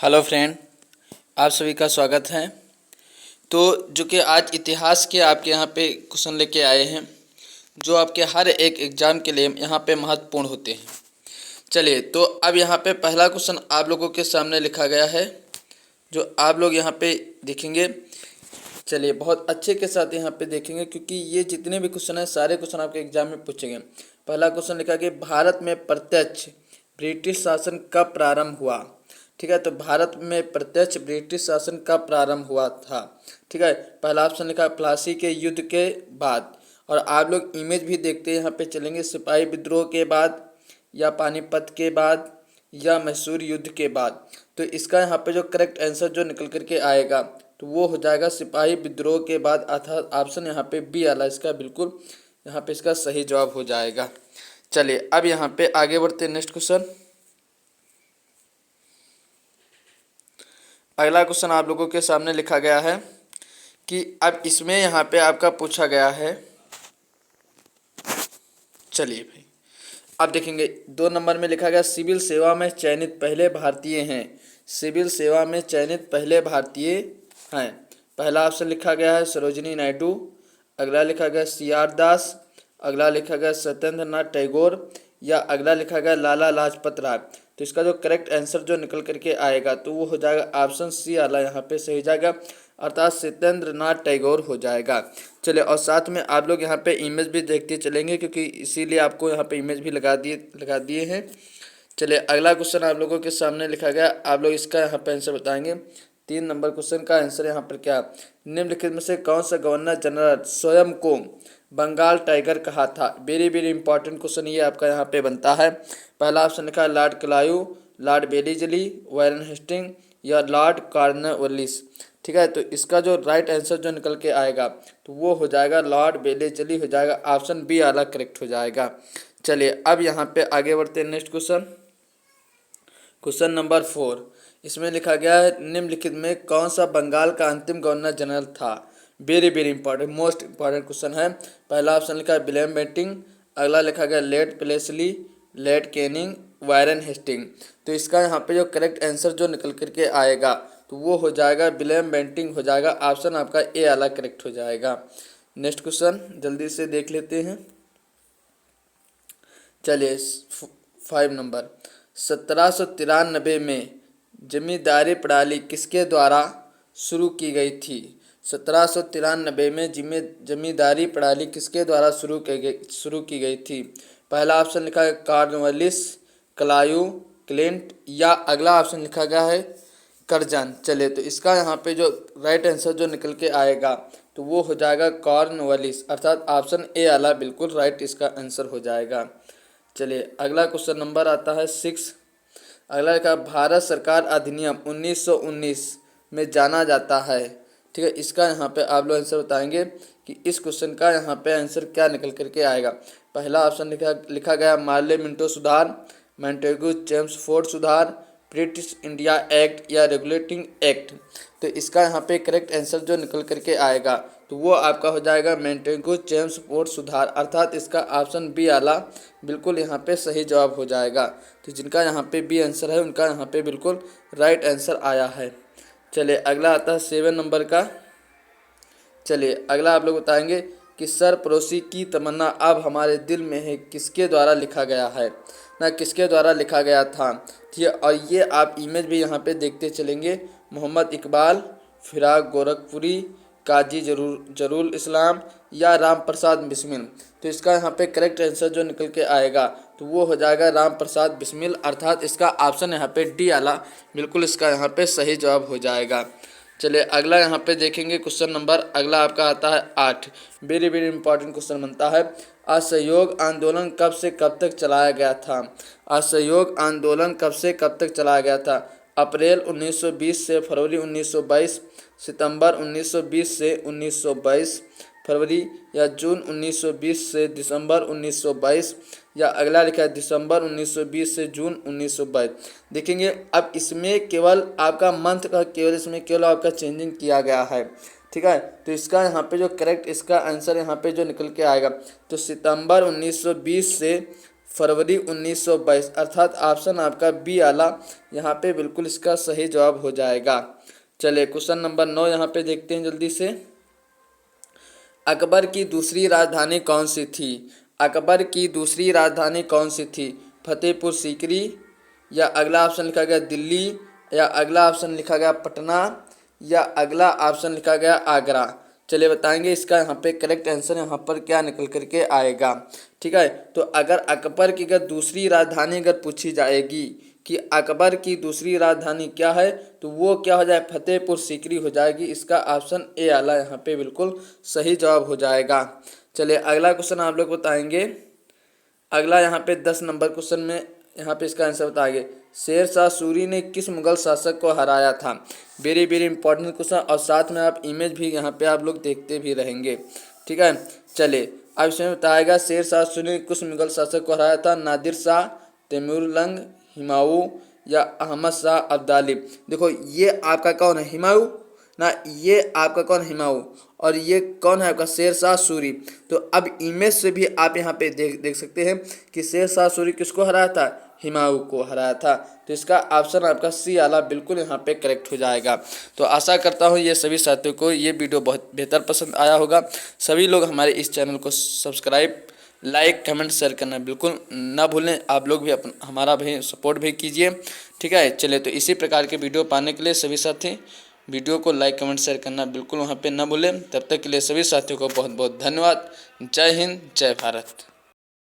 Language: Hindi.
हेलो फ्रेंड, आप सभी का स्वागत है। तो जो कि आज इतिहास के आपके यहाँ पे क्वेश्चन लेके आए हैं, जो आपके हर एक एग्ज़ाम के लिए यहाँ पे महत्वपूर्ण होते हैं। चलिए, तो अब यहाँ पे पहला क्वेश्चन आप लोगों के सामने लिखा गया है, जो आप लोग यहाँ पे देखेंगे। चलिए, बहुत अच्छे के साथ यहाँ पे देखेंगे, क्योंकि ये जितने भी क्वेश्चन हैं सारे क्वेश्चन आपके एग्जाम में पूछेंगे। पहला क्वेश्चन लिखा गया, भारत में प्रत्यक्ष ब्रिटिश शासन कब प्रारंभ हुआ। ठीक है, तो भारत में प्रत्यक्ष ब्रिटिश शासन कब प्रारंभ हुआ था। ठीक है, पहला ऑप्शन लिखा प्लासी के युद्ध के बाद। और आप लोग इमेज भी देखते हैं, यहाँ पे चलेंगे सिपाही विद्रोह के बाद, या पानीपत के बाद, या मैसूर युद्ध के बाद। तो इसका यहाँ पे जो करेक्ट आंसर जो निकल करके आएगा तो वो हो जाएगा सिपाही विद्रोह के बाद, अर्थात ऑप्शन यहाँ पे बी वाला इसका बिल्कुल यहाँ पे इसका सही जवाब हो जाएगा। चलिए, अब यहाँ पे आगे बढ़ते हैं। नेक्स्ट क्वेश्चन, अगला क्वेश्चन आप लोगों के सामने लिखा गया है कि अब इसमें यहाँ पे आपका पूछा गया है। चलिए भाई, अब देखेंगे 2 नंबर में लिखा गया, सिविल सेवा में चयनित पहले भारतीय हैं। सिविल सेवा में चयनित पहले भारतीय हैं। पहला ऑप्शन लिखा गया है सरोजिनी नायडू, अगला लिखा गया सी.आर. दास, अगला लिखा गया सत्येंद्र नाथ टैगोर, या अगला लिखा गया लाला लाजपत राय। तो इसका जो करेक्ट आंसर जो निकल करके आएगा तो वो हो जाएगा ऑप्शन सी वाला यहाँ पे सही जाएगा, अर्थात सत्येंद्र नाथ टैगोर हो जाएगा। चलिए, और साथ में आप लोग यहाँ पे इमेज भी देखते चलेंगे, क्योंकि इसीलिए आपको यहाँ पे इमेज भी लगा दिए हैं। चलिए, अगला क्वेश्चन आप लोगों के सामने लिखा गया, आप लोग इसका यहाँ पे आंसर बताएंगे। 3 नंबर क्वेश्चन का आंसर यहाँ पर क्या, निम्नलिखित में से कौन सा गवर्नर जनरल स्वयं को बंगाल टाइगर कहा था। वेरी वेरी इंपॉर्टेंट क्वेश्चन ये आपका यहाँ पे बनता है। पहला ऑप्शन लिखा है लॉर्ड क्लायू, लॉर्ड बेलीजली, वारन हेस्टिंग, या लॉर्ड कॉर्नवालिस। ठीक है, तो इसका जो राइट आंसर जो निकल के आएगा तो वो हो जाएगा लॉर्ड बेलीजली हो जाएगा, ऑप्शन बी वाला करेक्ट हो जाएगा। चलिए, अब यहाँ पे आगे बढ़ते हैं। नेक्स्ट क्वेश्चन, क्वेश्चन नंबर 4, इसमें लिखा गया है निम्नलिखित में कौन सा बंगाल का अंतिम गवर्नर जनरल था। Very very important, most important question है। पहला ऑप्शन लिखा है विलियम बेंटिंग, अगला लिखा गया Lord Wellesley, Lord Canning, Warren Hastings. तो इसका यहाँ पे जो करेक्ट आंसर जो निकल करके आएगा तो वो हो जाएगा विलियम बेंटिंग हो जाएगा, ऑप्शन आपका ए वाला करेक्ट हो जाएगा। नेक्स्ट क्वेश्चन जल्दी से देख लेते हैं। चलिए, 5 नंबर, 1793 में जमींदारी प्रणाली किसके द्वारा शुरू की गई थी। 1793 में जमींदारी प्रणाली किसके द्वारा शुरू की गई थी। पहला ऑप्शन लिखा है कॉर्नवालिस, क्लायू, क्लिंट, या अगला ऑप्शन लिखा गया है करजन। चलिए, तो इसका यहाँ पे जो राइट आंसर जो निकल के आएगा तो वो हो जाएगा कॉर्नवालिस, अर्थात ऑप्शन ए वाला बिल्कुल राइट इसका आंसर हो जाएगा। चलिए, अगला क्वेश्चन नंबर आता है 6। अगला लिखा भारत सरकार अधिनियम 1919 में जाना जाता है। ठीक है, इसका यहाँ पे आप लोग आंसर बताएंगे कि इस क्वेश्चन का यहाँ पे आंसर क्या निकल करके आएगा। पहला ऑप्शन लिखा गया मार्ले मिंटो सुधार, मॉन्टेगू चेम्सफोर्ड सुधार, ब्रिटिश इंडिया एक्ट, या रेगुलेटिंग एक्ट। तो इसका यहाँ पे करेक्ट आंसर जो निकल करके आएगा तो वो आपका हो जाएगा मॉन्टेगू चेम्सफोर्ड सुधार, अर्थात इसका ऑप्शन बी वाला बिल्कुल यहाँ पे सही जवाब हो जाएगा। तो जिनका यहाँ पे बी आंसर है उनका यहाँ पे बिल्कुल राइट आंसर आया है। चलिए, अगला आता है 7 नंबर का। चलिए, अगला आप लोग बताएंगे कि सरफरोशी की तमन्ना अब हमारे दिल में है किसके द्वारा लिखा गया है, ना किसके द्वारा लिखा गया था। ठीक है, और ये आप इमेज भी यहाँ पे देखते चलेंगे, मोहम्मद इकबाल, फिराक गोरखपुरी, काजी जरूल इस्लाम, या राम प्रसाद बिस्मिल। तो इसका यहाँ पे करेक्ट आंसर जो निकल के आएगा तो वो हो जाएगा राम प्रसाद बिस्मिल, अर्थात इसका ऑप्शन यहाँ पे डी वाला बिल्कुल इसका यहाँ पे सही जवाब हो जाएगा। चलिए, अगला यहाँ पे देखेंगे क्वेश्चन नंबर, अगला आपका आता है 8। वेरी वेरी इंपॉर्टेंट क्वेश्चन बनता है, असहयोग आंदोलन कब से कब तक चलाया गया था। असहयोग आंदोलन कब से कब तक चलाया गया था। अप्रैल 1920 से फरवरी 1922, सितंबर 1920 से 1922 फरवरी, या जून 1920 से दिसंबर 1922, या अगला लिखा है दिसंबर 1920 से जून 1922। देखेंगे, अब इसमें केवल आपका मंथ का केवल आपका चेंजिंग किया गया है। ठीक है, तो इसका यहाँ पे जो करेक्ट इसका आंसर यहाँ पे जो निकल के आएगा तो सितंबर 1920 से फरवरी 1922, अर्थात ऑप्शन आपका बी आला यहाँ पे बिल्कुल इसका सही जवाब हो जाएगा। चलिए क्वेश्चन नंबर 9 यहाँ पे देखते हैं जल्दी से। अकबर की दूसरी राजधानी कौन सी थी? अकबर की दूसरी राजधानी कौन सी थी? फतेहपुर सीकरी, या अगला ऑप्शन लिखा गया दिल्ली, या अगला ऑप्शन लिखा गया पटना, या अगला ऑप्शन लिखा गया आगरा। चलिए बताएंगे इसका यहाँ पे करेक्ट आंसर यहाँ पर क्या निकल करके आएगा। ठीक है, तो अगर अकबर की अगर दूसरी राजधानी अगर पूछी जाएगी कि अकबर की दूसरी राजधानी क्या है, तो वो क्या हो जाए, फतेहपुर सीकरी हो जाएगी। इसका ऑप्शन ए आला यहाँ पे बिल्कुल सही जवाब हो जाएगा। चलिए अगला क्वेश्चन आप लोग बताएंगे। अगला यहाँ पे 10 नंबर क्वेश्चन में यहाँ पे इसका आंसर बताएंगे। शेर शाह सूरी ने किस मुगल शासक को हराया था? वेरी वेरी इंपॉर्टेंट क्वेश्चन, और साथ में आप इमेज भी यहाँ पे आप लोग देखते भी रहेंगे। ठीक है, चलिए अब इसमें बताएगा शेर शाह सूरी ने किस मुगल शासक को हराया था? नादिर शाह, तैमूरलंग, हुमायूं, या अहमद शाह अब्दाली। देखो ये आपका कौन है, हुमायूं ना, ये आपका कौन, हुमायूं, और ये कौन है आपका शेर शाह सूरी। तो अब इमेज से भी आप यहाँ पे देख सकते हैं कि शेर शाह सूरी किसको हराया था? हुमायूं को हराया था। तो इसका ऑप्शन आपका सी आला बिल्कुल यहाँ पे करेक्ट हो जाएगा। तो आशा करता हूँ ये सभी साथियों को ये वीडियो बहुत बेहतर पसंद आया होगा। सभी लोग हमारे इस चैनल को सब्सक्राइब, लाइक, कमेंट, शेयर करना बिल्कुल ना भूलें। आप लोग भी हमारा भी सपोर्ट भी कीजिए। ठीक है, चलिए तो इसी प्रकार के वीडियो पाने के लिए सभी साथी वीडियो को लाइक, कमेंट, शेयर करना बिल्कुल वहाँ पे ना भूलें। तब तक के लिए सभी साथियों को बहुत बहुत धन्यवाद। जय हिंद, जय भारत।